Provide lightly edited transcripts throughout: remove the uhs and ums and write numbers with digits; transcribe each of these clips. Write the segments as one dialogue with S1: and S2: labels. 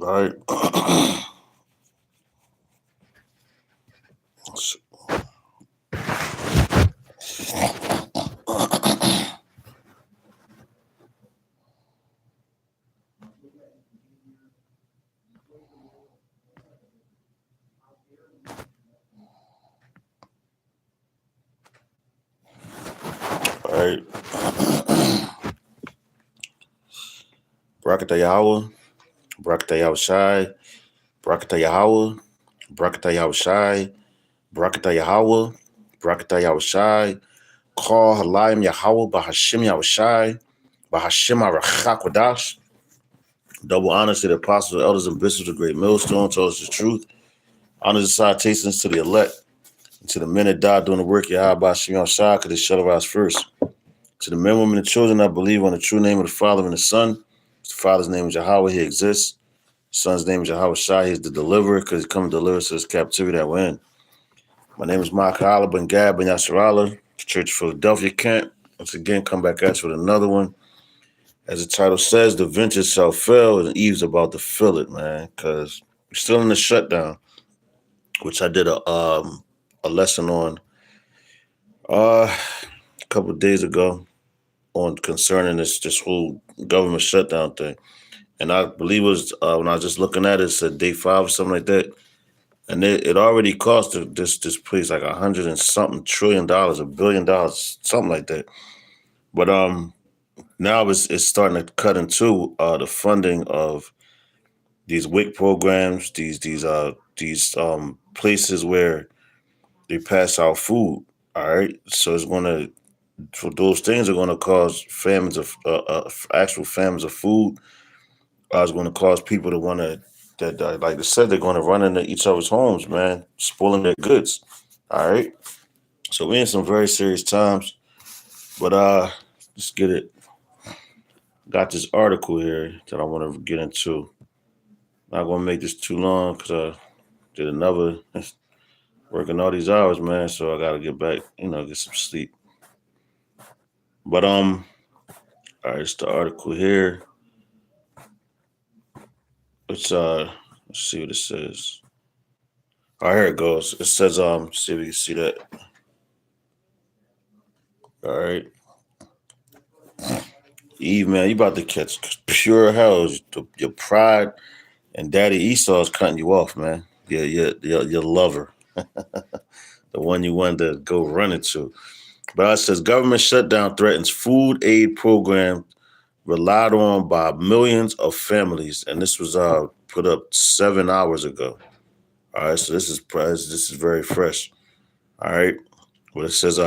S1: All right. All right. Barakatah Yahweh, Barakatah Yahweh Shai, Barakatah Yahweh, Barakatah Yahweh Shai, Barakatah Yahweh, Barakatah Yahweh Shai, Call Halayim Yahweh, Bahashim Yahweh Shai, Bahashim Arachakwadash. Double honors to the apostles, elders, and bishops of Great Millstone, told us the truth. Honors and salutations to the elect, and to the men that died doing the work of Yahweh, Bahashim Yahweh Shai, because they shut our eyes first. To the men, women, and children that believe on the true name of the Father and the Son. The Father's name is Yahweh, he exists. The Son's name is Yahweh Shai, he's the deliverer, because he come to deliver us to this captivity that we're in. My name is Micah Allah Ben Gab Ben Yasserala, the Church of Philadelphia Camp. Once again, come back at you with another one. As the title says, the venture shall fail, and Eve's about to fill it, man, because we're still in the shutdown, which I did a lesson on a couple of days ago on concerning this whole government shutdown thing. And I believe it was when I was just looking at it, it said day 5 or something like that. And it already cost this place like $100 and something trillion, $1 billion, something like that. But now it's starting to cut into the funding of these WIC programs, these places where they pass out food. All right, so it's gonna for those things are gonna cause famines of actual famines of food. It's going to cause people to want to that like I said, they're going to run into each other's homes, man, spoiling their goods. All right, so we're in some very serious times. But let's get it. Got this article here that I want to get into. Not gonna make this too long because I did another working all these hours, man. So I gotta get back, get some sleep. But all right, it's the article here. Let's see what it says. All right, here it goes. It says see if we can see that. All right. Eve, man, you about to catch pure hell. Your pride and Daddy Esau is cutting you off, man. Your lover, the one you wanted to go run into. But it says government shutdown threatens food aid program relied on by millions of families, and this was put up 7 hours ago. All right, so this is very fresh. All right, what it says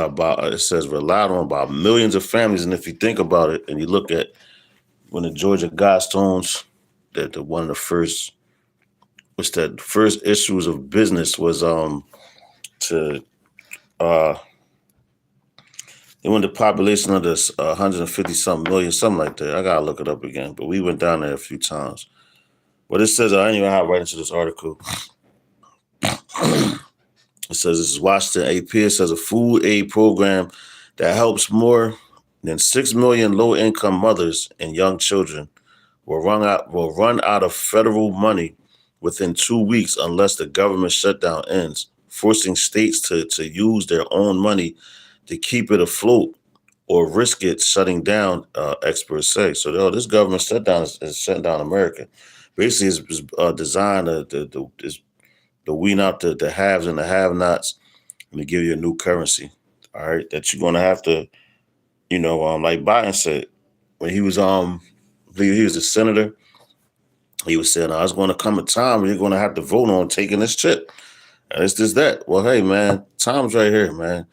S1: relied on by millions of families, and if you think about it, and you look at when the Georgia Guidestones, that the one of the first issues of business was to they wanted the population of this 150 something million, something like that. I gotta look it up again, but we went down there a few times. But it says I didn't even have right into this article. It says this is Washington AP. It says a food aid program that helps more than 6 million low-income mothers and young children will run out of federal money within 2 weeks unless the government shutdown ends, forcing states to use their own money to keep it afloat or risk it shutting down, experts say. So this government shutdown is shutting down America. Basically, it's designed to wean out the haves and the have-nots and to give you a new currency, all right, that you're going to have to, like Biden said, when he was, I believe he was a senator, he was saying, it's going to come a time where you're going to have to vote on taking this chip. And it's just that. Well, hey, man, time's right here, man.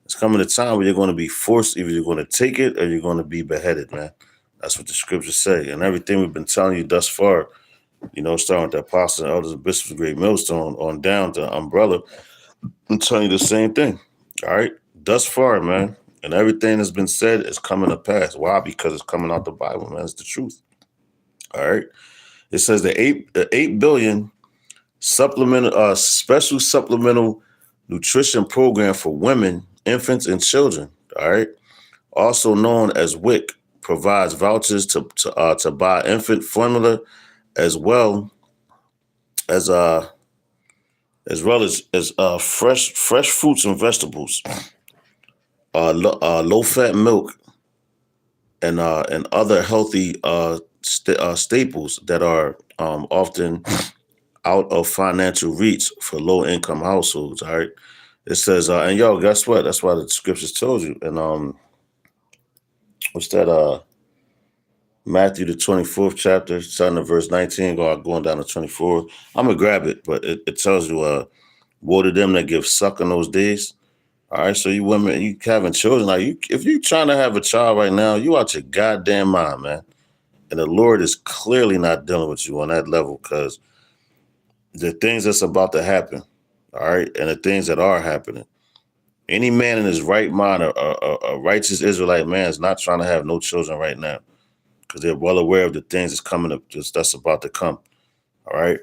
S1: It's coming a time where you're going to be forced, either you're going to take it or you're going to be beheaded, man. That's what the scriptures say. And everything we've been telling you thus far, starting with the apostles and elders and bishops of Great Millstone on down to Umbrella, I'm telling you the same thing. All right. Thus far, man. And everything that's been said is coming to pass. Why? Because it's coming out the Bible, man. It's the truth. All right. It says the 8 billion special supplemental nutrition program for women, infants, and children. All right. Also known as WIC, provides vouchers to buy infant formula as well as as well as fresh fruits and vegetables, low fat milk, and other healthy staples that are often out of financial reach for low income households. All right, it says, and yo, guess what? That's why the scriptures told you. And what's that? Matthew the 24th chapter, starting at verse 19, going down to 24. I'm gonna grab it, but it tells you, woe to them that give suck in those days. All right, so you women, you having children, like if you trying to have a child right now, you out your goddamn mind, man. And the Lord is clearly not dealing with you on that level, because the things that's about to happen, all right, and the things that are happening. Any man in his right mind, a righteous Israelite man, is not trying to have no children right now, because they're well aware of the things that's coming up, that's about to come. All right.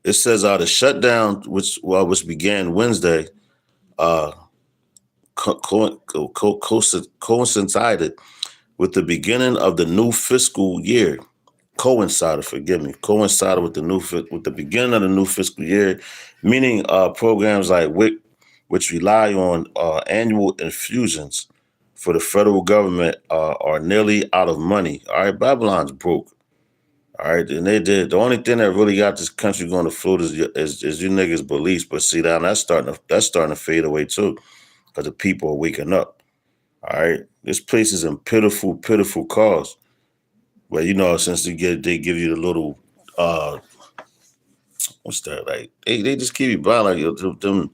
S1: It says the shutdown, which began Wednesday, coincided with the beginning of the new fiscal year. Coincided with the beginning of the new fiscal year, meaning programs like WIC, which rely on annual infusions for the federal government, are nearly out of money. All right, Babylon's broke. All right, and they did. The only thing that really got this country going to float is you niggas' beliefs. But see, now that's starting to fade away too, because the people are waking up. All right, this place is in pitiful, pitiful cause. Well, since they give you the little what's that, like they just keep you buying like them.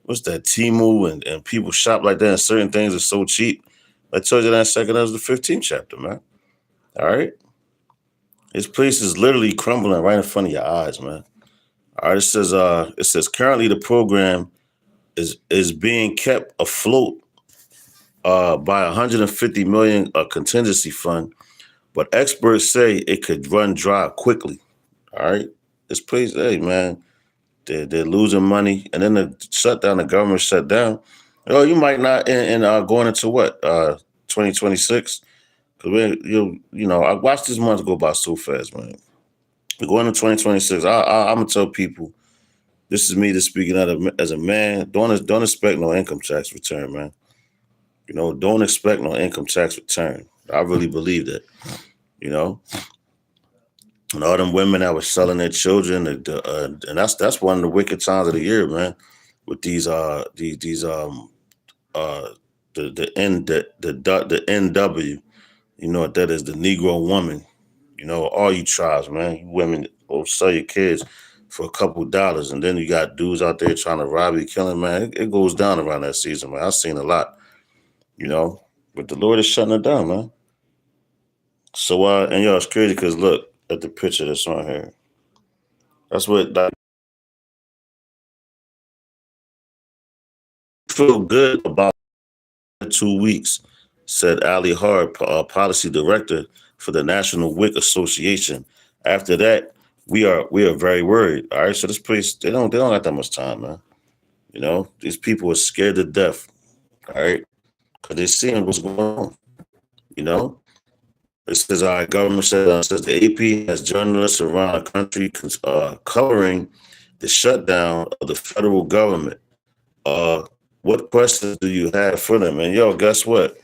S1: What's that, Temu, and people shop like that, and certain things are so cheap. I told you that second, that was the 15th chapter, man. All right. This place is literally crumbling right in front of your eyes, man. All right, it says currently the program is being kept afloat by 150 million contingency fund, but experts say it could run dry quickly. All right, this place, hey man, they're losing money, and then the government shut down. Oh, you might not in going into what 2026. Because I watched this month go by so fast, man. Going into 2026, I'm gonna tell people, this is me just speaking as a man. Don't expect no income tax return, man. Don't expect no income tax return. I really believe that. And all them women that were selling their children, and that's one of the wicked times of the year, man. With these the NW, you know what that is, the Negro woman. All you tribes, man, you women will sell your kids for a couple dollars, and then you got dudes out there trying to rob you, killing, man. It goes down around that season, man. I've seen a lot, but the Lord is shutting it down, man. So, and it's crazy because look at the picture that's on here. That's what I feel good about 2 weeks, said Ali Hard, policy director for the National WIC Association. After that, we are very worried. All right, so this place, they don't got that much time, man. These people are scared to death. All right, because they're seeing what's going on. It says our government says the AP has journalists around the country covering the shutdown of the federal government. What questions do you have for them? And guess what?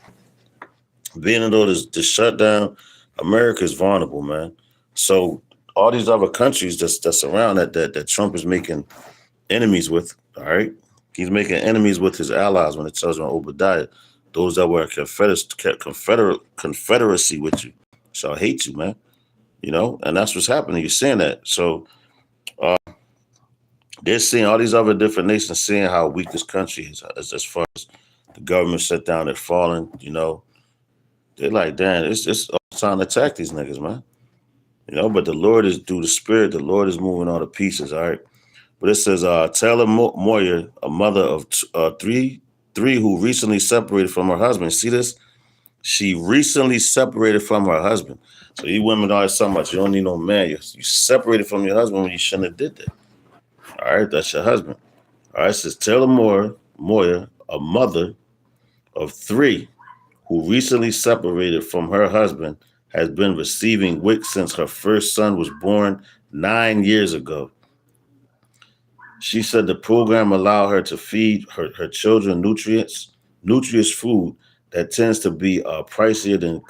S1: Being in the shutdown, America is vulnerable, man. So all these other countries that's around that Trump is making enemies with, all right? He's making enemies with his allies when it tells him Obadiah, those that were confederacy with you shall hate you, man. And that's what's happening. You're seeing that. So they're seeing all these other different nations seeing how weak this country is as far as the government shut down, they're falling, They're like, damn, it's time to attack these niggas, man. But the Lord is through the Spirit, the Lord is moving all the pieces, all right? But it says Taylor Moyer, a mother of three who recently separated from her husband. See this? She recently separated from her husband. So you women always talking about you don't need no man. You separated from your husband when you shouldn't have did that. All right, that's your husband. All right, it says Taylor Moyer, a mother of 3 who recently separated from her husband, has been receiving WIC since her first son was born 9 years ago. She said the program allowed her to feed her children nutritious food that tends to be pricier than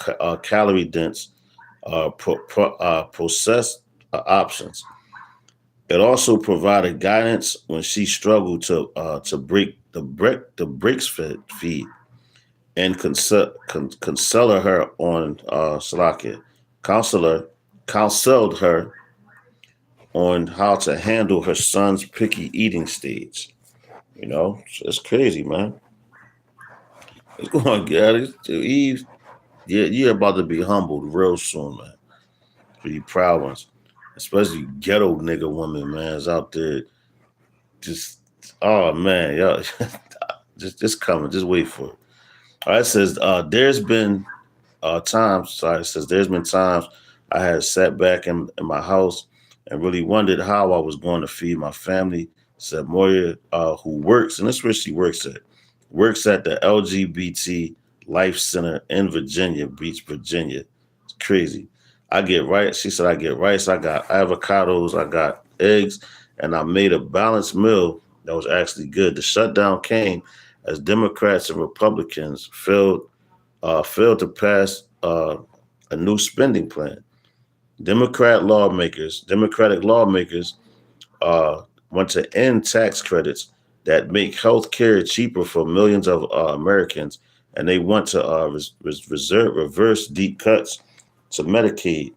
S1: calorie dense processed options. It also provided guidance when she struggled to break the bricks feed and counselor her on Salakia. Counselor counseled her on how to handle her son's picky eating stage. You know, it's crazy, man. It's going to get it. Eve, you're about to be humbled real soon, man. For you proud ones, especially ghetto nigga woman, man, is out there just, oh man, y'all, just coming, just wait for it. All right, it says there's been times. Sorry, it says there's been times I had sat back in my house and really wondered how I was going to feed my family. Said Moya, who works, and this is where she works at the LGBT Life Center in Virginia Beach, Virginia. It's crazy. I get rice. She said I get rice. I got avocados. I got eggs, and I made a balanced meal that was actually good. The shutdown came as Democrats and Republicans failed to pass a new spending plan. Democratic lawmakers want to end tax credits that make health care cheaper for millions of Americans, and they want to reverse deep cuts to Medicaid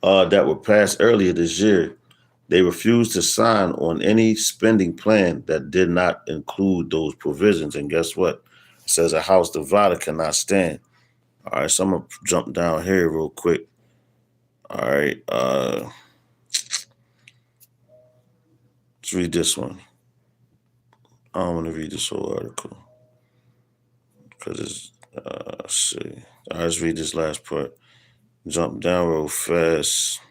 S1: that were passed earlier this year. They refused to sign on any spending plan that did not include those provisions. And guess what? It says a house divided cannot stand. All right, so I'm gonna jump down here real quick. All right, let's read this one. I don't want to read this whole article because it's let's see. All right, let's read this last part. Jump down real fast.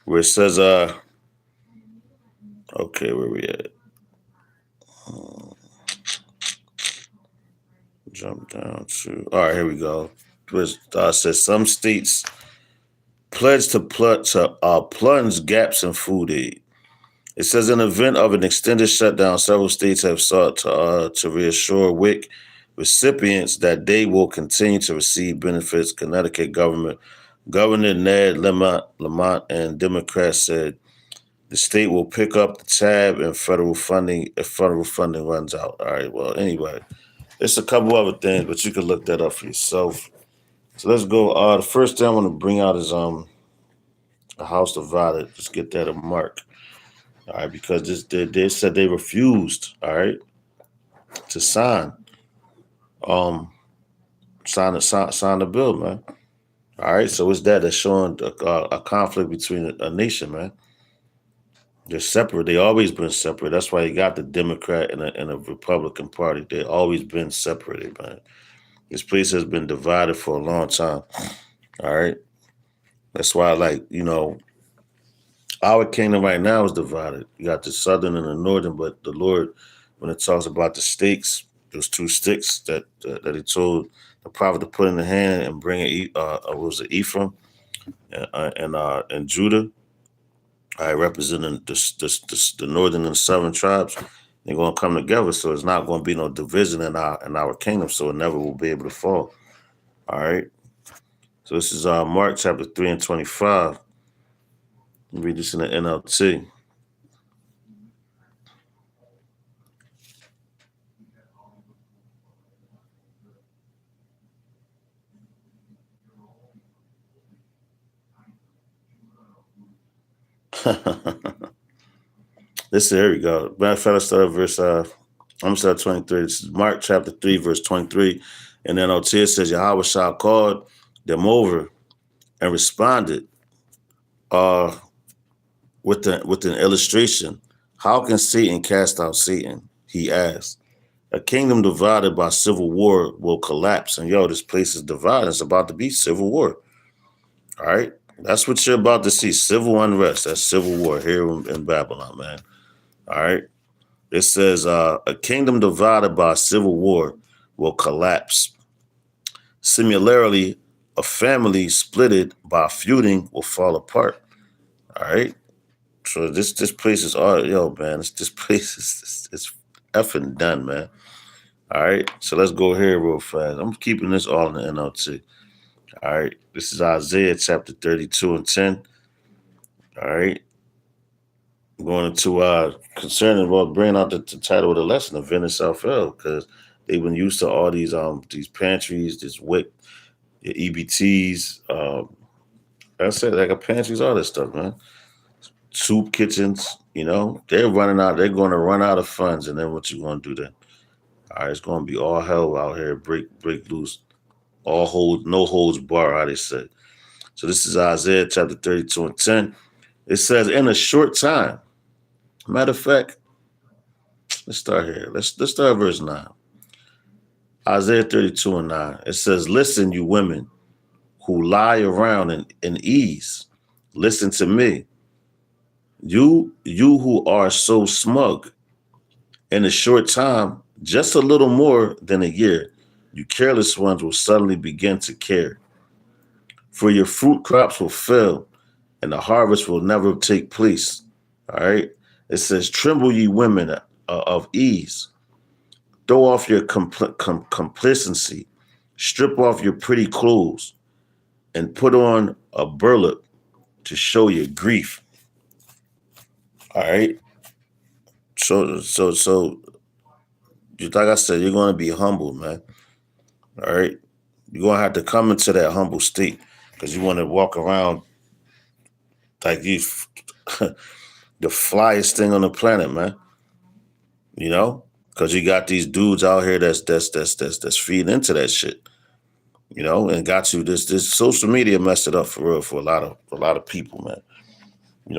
S1: Where it says okay, where we at? Jump down to all right, here we go. It says some states pledge to plunge gaps in food aid. It says in the event of an extended shutdown, several states have sought to reassure WIC recipients that they will continue to receive benefits. Connecticut Governor Ned Lamont and Democrats said the state will pick up the tab in federal funding if federal funding runs out. All right. Well, anyway, there's a couple other things, but you can look that up for yourself. So let's go. The first thing I want to bring out is a house divided. Just get that a mark. All right, because they said they refused, all right, to um, sign the bill, man. All right, so it's that's showing a conflict between a nation, man. They're separate. They always been separate. That's why you got the Democrat and a Republican Party. They always been separated, man. This place has been divided for a long time. All right, that's why, like our kingdom right now is divided. You got the southern and the northern, but the Lord, when it talks about the stakes, those two sticks that He told the prophet to put in the hand and bring it, was it Ephraim and Judah, representing the northern and southern tribes. They're going to come together, so it's not going to be no division in our kingdom, so it never will be able to fall. All right. So this is Mark chapter 3 and 25. Read this in the NLT. Here we go. Matter of fact, let's start at verse. I'm gonna start at 23. This is Mark chapter 3, verse 23. And then it says Yahweh Shah called them over and responded with an illustration. How can Satan cast out Satan? He asked. A kingdom divided by civil war will collapse. And this place is divided. It's about to be civil war. All right. That's what you're about to see. Civil unrest. That's civil war here in Babylon, man. All right. It says a kingdom divided by civil war will collapse. Similarly, A family splitted by feuding will fall apart. All right. So this place is all man. This place is it's effing done, man. All right. So let's go here real fast. I'm keeping this all in the NLT. All right. This is Isaiah chapter 32 and 10. All right. Going into concerning about bringing out the title of the lesson, of Venice South L, because they've been used to all these pantries, this WIC, EBTs, I said like a pantries, all this stuff, man. Soup kitchens, they're running out. They're going to run out of funds, and then what you going to do then? All right, it's going to be all hell out here, break loose, all hold, no holds bar, how they say. So this is Isaiah chapter 32 and 10. It says, in a short time. Matter of fact, let's start here. Let's start verse 9. Isaiah 32 and 9. It says, listen, you women who lie around in ease. Listen to me. You who are so smug. In a short time, just a little more than a year, you careless ones will suddenly begin to care. For your fruit crops will fail, and the harvest will never take place. All right. It says, tremble, ye women of ease. Throw off your complacency. Strip off your pretty clothes and put on a burlap to show your grief. All right. So, like I said, you're going to be humble, man. All right. You're going to have to come into that humble state because you want to walk around like you the flyest thing on the planet, man. Because you got these dudes out here that's feeding into that shit. And got you this social media messed it up for real for a lot of people, man.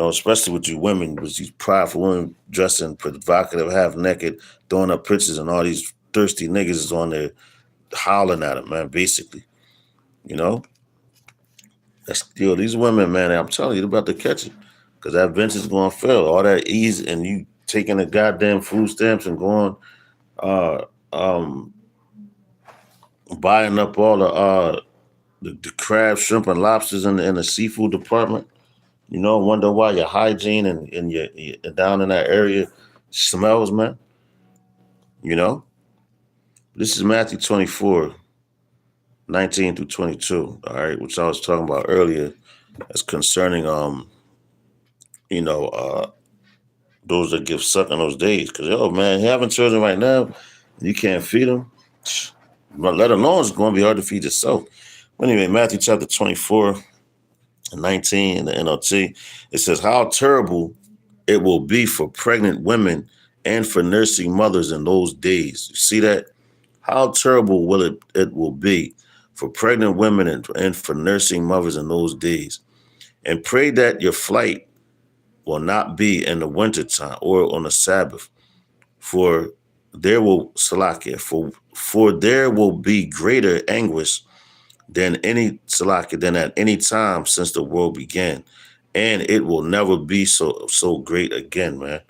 S1: Especially with you women, with these prideful women dressing provocative, half naked, throwing up pictures, and all these thirsty niggas is on there howling at them, man. Basically, these women, man. I'm telling you, they're about to catch it because that venture's going to fail. All that ease and you taking the goddamn food stamps and going, buying up all the crab, shrimp, and lobsters in the seafood department. Wonder why your hygiene and your down in that area smells, man. This is Matthew 24, 19 through 22. All right, which I was talking about earlier, as concerning those that give suck in those days. Because man, having children right now, you can't feed them. Let alone it's going to be hard to feed yourself. But anyway, Matthew chapter 24. 19 in the NLT, it says, how terrible it will be for pregnant women and for nursing mothers in those days. You see that? How terrible will it will be for pregnant women and for nursing mothers in those days. And pray that your flight will not be in the wintertime or on the Sabbath, for there will for there will be greater anguish than at any time since the world began, and it will never be so great again, man.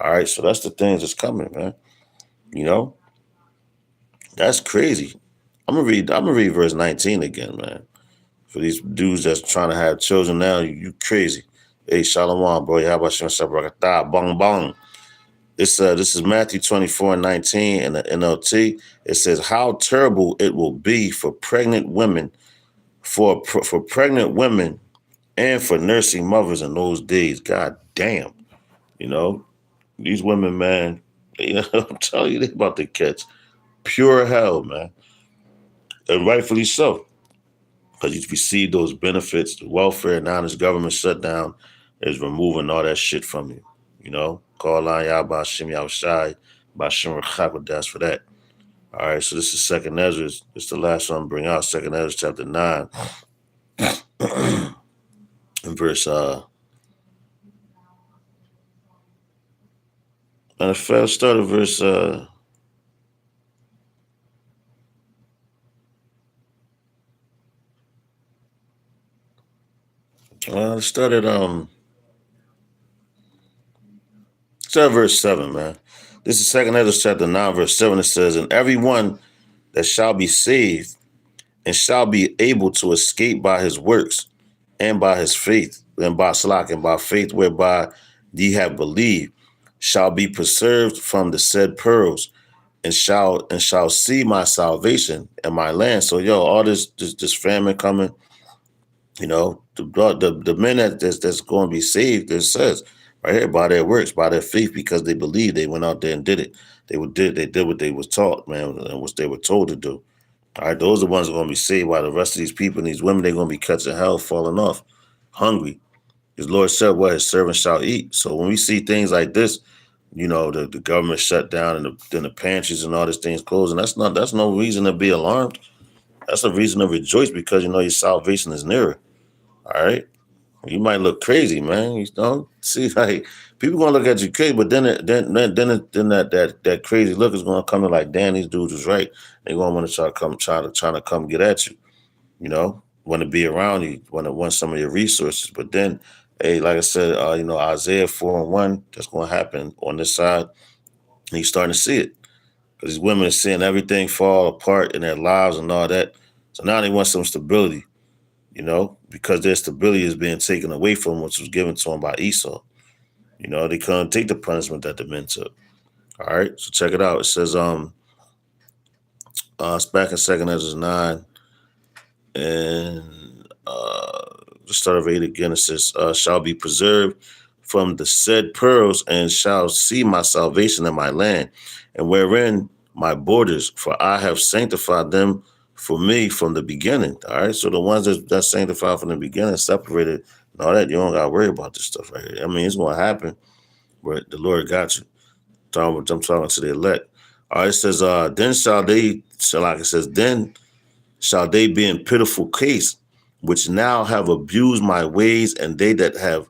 S1: All right, so that's the things that's coming, man. That's crazy. I'm gonna read verse 19 again, man. For these dudes that's trying to have children now, you crazy. Hey, Shalom, bro. How about you? Bong bong. This is Matthew 24 and 19 in the NLT. It says, how terrible it will be for pregnant women. For pregnant women and for nursing mothers in those days. God damn. These women, man, I'm telling you, they about to catch pure hell, man. And rightfully so. Because you receive those benefits, the welfare, now this government shutdown is removing all that shit from you. Call on Yah Bashim Yahushai, Bashim Rachakodas for that. All right, so this is Second Ezra. It's the last one I'm bring out, Second Ezra chapter 9. In verse and if I start at verse start at verse 7, man. This is Second Ezra chapter 9, verse 7. It says, and everyone that shall be saved and shall be able to escape by his works and by his faith, and by slack and by faith whereby ye have believed, shall be preserved from the said pearls, and shall see my salvation and my land. So all this famine coming, the men that's going to be saved, it says right here, by their works, by their faith, because they believed, they went out there and did it. They did what they was taught, man, and what they were told to do. All right, those are the ones who are going to be saved. While the rest of these people and these women, they're going to be catching hell, falling off, hungry. His Lord said, "What his servants shall eat." So when we see things like this, the government shut down and then the pantries and all these things closing, that's no reason to be alarmed. That's a reason to rejoice, because your salvation is nearer. All right. You might look crazy, man. You don't see, like, people gonna look at you crazy, but then that crazy look is gonna come in like, damn, these dudes was right. They're gonna want to trying to come get at you. Want to be around you, want some of your resources. But then, hey, like I said, Isaiah 4:1, that's gonna happen on this side, and you're starting to see it, because these women are seeing everything fall apart in their lives and all that. So now they want some stability. Because their stability is being taken away from them, which was given to them by Esau. They couldn't take the punishment that the men took. All right, so check it out. It says, it's back in 2nd Ezra 9, and just start of 8 again. It says, shall be preserved from the said pearls, and shall see my salvation in my land, and wherein my borders, for I have sanctified them for me from the beginning. All right, so the ones that's sanctified from the beginning, separated, and all that, you don't got to worry about this stuff right here. I mean, it's going to happen, but the Lord got you. I'm talking to the elect. All right, it says, then shall they be in pitiful case, which now have abused my ways, and they that have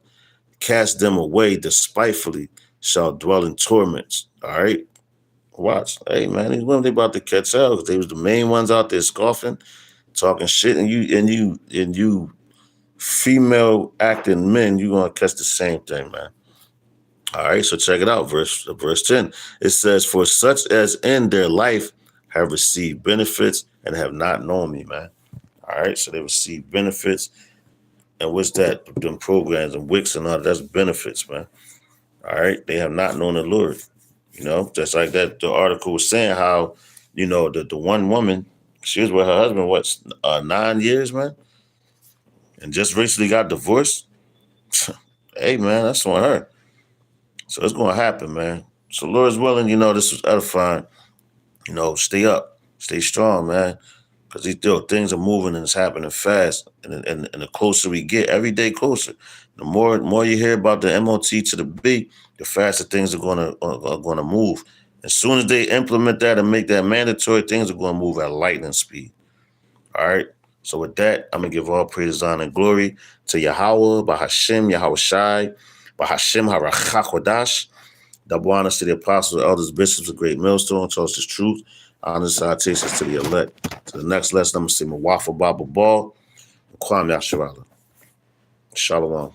S1: cast them away despitefully shall dwell in torments. All right. Watch. Hey, man, these women, they about to catch hell, because they was the main ones out there scoffing, talking shit, and you female acting men, you gonna catch the same thing, man. All right, so check it out, verse 10. It says, for such as in their life have received benefits and have not known me, man. All right, so they receive benefits. And what's that? Them programs and Wix and all that's benefits, man. All right, they have not known the Lord. Just like that, the article was saying how, the one woman, she was with her husband, 9 years, man, and just recently got divorced. Hey, man, that's on her. So it's going to happen, man. So Lord's willing, this was edifying. Stay up, stay strong, man, because things are moving and it's happening fast. And the closer we get, every day closer, the more you hear about the MOT to the B, the faster things are going to move. As soon as they implement that and make that mandatory, things are going to move at lightning speed. All right. So with that, I'm going to give all praise, honor, and glory to Yahweh, Bahashem, Yahweh Shai, Bahashem, Harachakwadash. Double honors to the apostles, elders, bishops, a great millstone, tell us the truth. Honor, salutations to the elect. To the next lesson, I'm going to say Mawafa Baba Ball, and Kwame Yasharala. Shalom.